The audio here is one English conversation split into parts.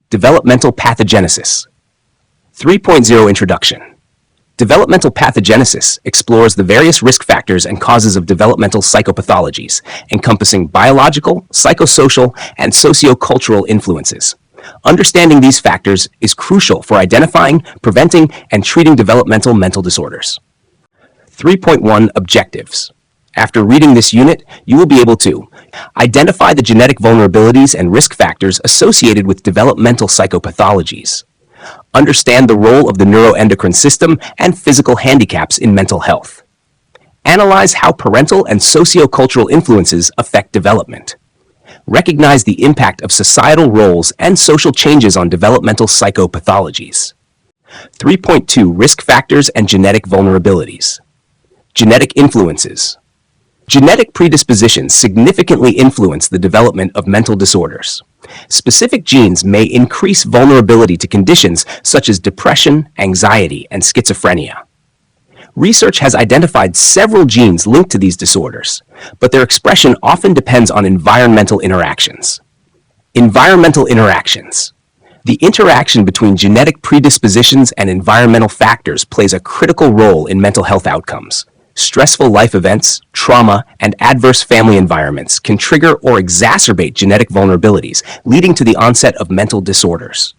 Developmental Pathogenesis. 3.0 Introduction. Developmental pathogenesis explores the various risk factors and causes of developmental psychopathologies, encompassing biological, psychosocial, and socio-cultural influences. Understanding these factors is crucial for identifying, preventing, and treating developmental mental disorders. 3.1 Objectives. After reading this unit, you will be able to identify the genetic vulnerabilities and risk factors associated with developmental psychopathologies, understand the role of the neuro-endocrine system and physical handicaps in mental health, analyze how parental and socio-cultural influences affect development, recognize the impact of societal roles and social changes on developmental psychopathologies. 3.2 Risk factors and genetic vulnerabilities. Genetic influences. Genetic predispositions significantly influence the development of mental disorders. Specific genes may increase vulnerability to conditions such as depression, anxiety, and schizophrenia. Research has identified several genes linked to these disorders, but their expression often depends on environmental interactions. Environmental interactions. The interaction between genetic predispositions and environmental factors plays a critical role in mental health outcomes. Stressful life events, trauma, and adverse family environments can trigger or exacerbate genetic vulnerabilities, leading to the onset of mental disorders.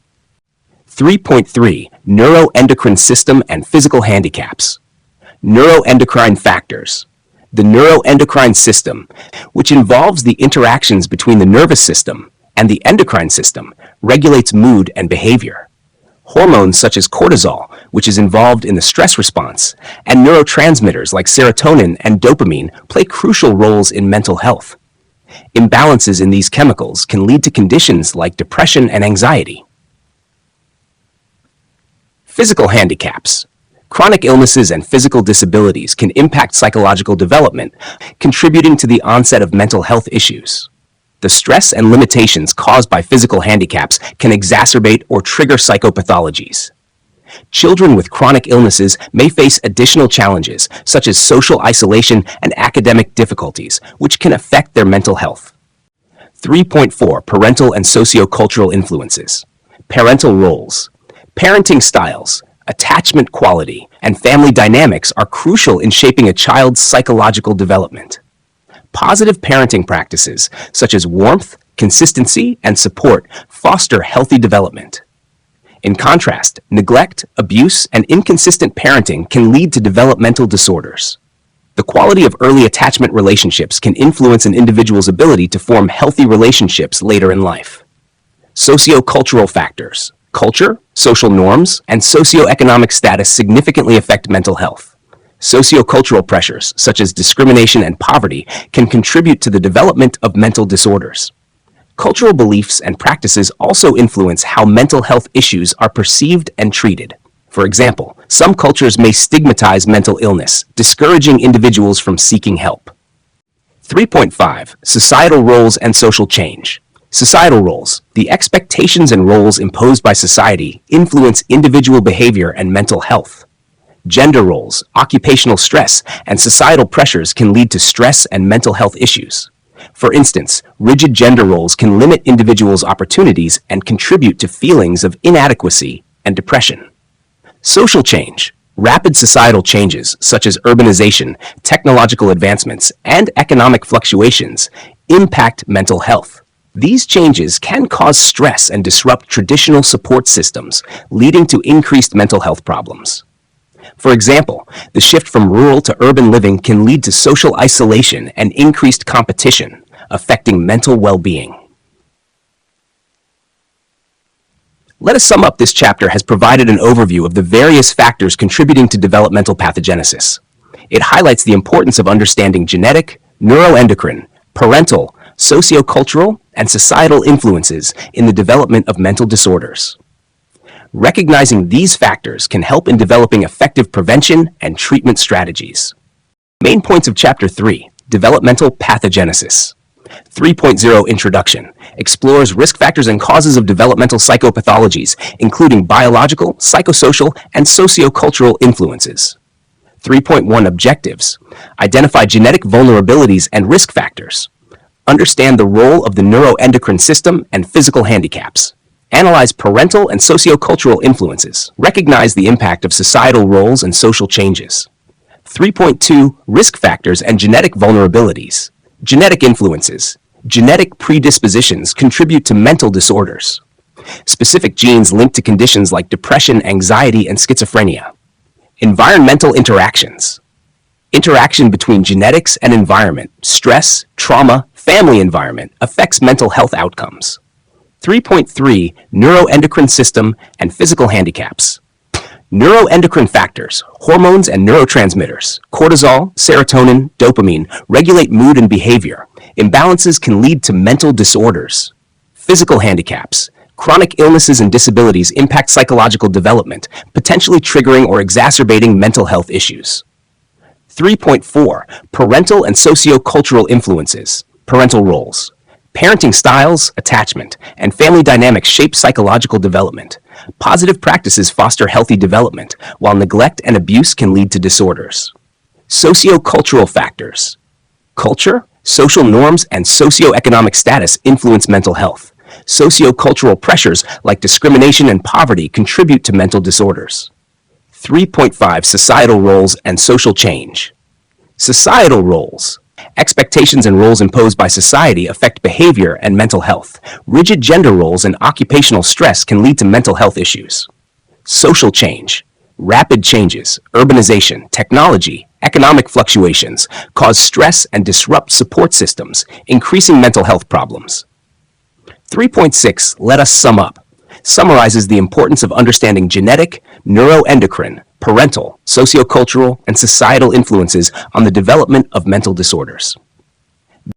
3.3 Neuro-endocrine system and physical handicaps. Neuro-endocrine factors. The neuroendocrine system, which involves the interactions between the nervous system and the endocrine system, regulates mood and behavior. Hormones such as cortisol, which is involved in the stress response, and neurotransmitters like serotonin and dopamine play crucial roles in mental health. Imbalances in these chemicals can lead to conditions like depression and anxiety. Physical handicaps. Chronic illnesses and physical disabilities can impact psychological development, contributing to the onset of mental health issues. The stress and limitations caused by physical handicaps can exacerbate or trigger psychopathologies. Children with chronic illnesses may face additional challenges, such as social isolation and academic difficulties, which can affect their mental health. 3.4 Parental and socio-cultural influences. Parental roles. Parenting styles, attachment quality, and family dynamics are crucial in shaping a child's psychological development. Positive parenting practices, such as warmth, consistency, and support, foster healthy development. In contrast, neglect, abuse, and inconsistent parenting can lead to developmental disorders. The quality of early attachment relationships can influence an individual's ability to form healthy relationships later in life. Socio-cultural factors. Culture, social norms, and socioeconomic status significantly affect mental health. Sociocultural pressures, such as discrimination and poverty, can contribute to the development of mental disorders. Cultural beliefs and practices also influence how mental health issues are perceived and treated. For example, some cultures may stigmatize mental illness, discouraging individuals from seeking help. 3.5 Societal roles and social change. Societal roles. The expectations and roles imposed by society influence individual behavior and mental health. Gender roles, occupational stress, and societal pressures can lead to stress and mental health issues. For instance, rigid gender roles can limit individuals' opportunities and contribute to feelings of inadequacy and depression. Social change. Rapid societal changes, such as urbanization, technological advancements, and economic fluctuations, impact mental health. These changes can cause stress and disrupt traditional support systems, leading to increased mental health problems. For example, the shift from rural to urban living can lead to social isolation and increased competition, affecting mental well-being. Let us sum up. This chapter has provided an overview of the various factors contributing to developmental pathogenesis. It highlights the importance of understanding genetic, neuroendocrine, parental, socio-cultural, and societal influences in the development of mental disorders. Recognizing these factors can help in developing effective prevention and treatment strategies. Main points of Chapter 3, Developmental Pathogenesis. 3.0 Introduction explores risk factors and causes of developmental psychopathologies, including biological, psychosocial, and socio-cultural influences. 3.1 Objectives identify genetic vulnerabilities and risk factors. Understand the role of the neuroendocrine system and physical handicaps. Analyze parental and socio-cultural influences. Recognize the impact of societal roles and social changes. 3.2 Risk factors and genetic vulnerabilities. Genetic influences. Genetic predispositions contribute to mental disorders. Specific genes linked to conditions like depression, anxiety, and schizophrenia. Environmental interactions. Interaction between genetics and environment, stress, trauma, family environment affects mental health outcomes. 3.3 Neuro-endocrine system and physical handicaps. Neuroendocrine factors, hormones and neurotransmitters, cortisol, serotonin, dopamine, regulate mood and behavior. Imbalances can lead to mental disorders. Physical handicaps. Chronic illnesses and disabilities impact psychological development, potentially triggering or exacerbating mental health issues. 3.4 Parental and socio-cultural influences, parental roles. Parenting styles, attachment, and family dynamics shape psychological development. Positive practices foster healthy development, while neglect and abuse can lead to disorders. Socio-cultural factors. Culture, social norms, and socioeconomic status influence mental health. Socio-cultural pressures like discrimination and poverty contribute to mental disorders. 3.5 Societal roles and social change. Societal roles. Expectations and roles imposed by society affect behavior and mental health. Rigid gender roles and occupational stress can lead to mental health issues. Social change. Rapid changes, urbanization, technology, economic fluctuations cause stress and disrupt support systems, increasing mental health problems. 3.6 Let us sum up. Summarizes the importance of understanding genetic, neuroendocrine, parental, sociocultural, and societal influences on the development of mental disorders.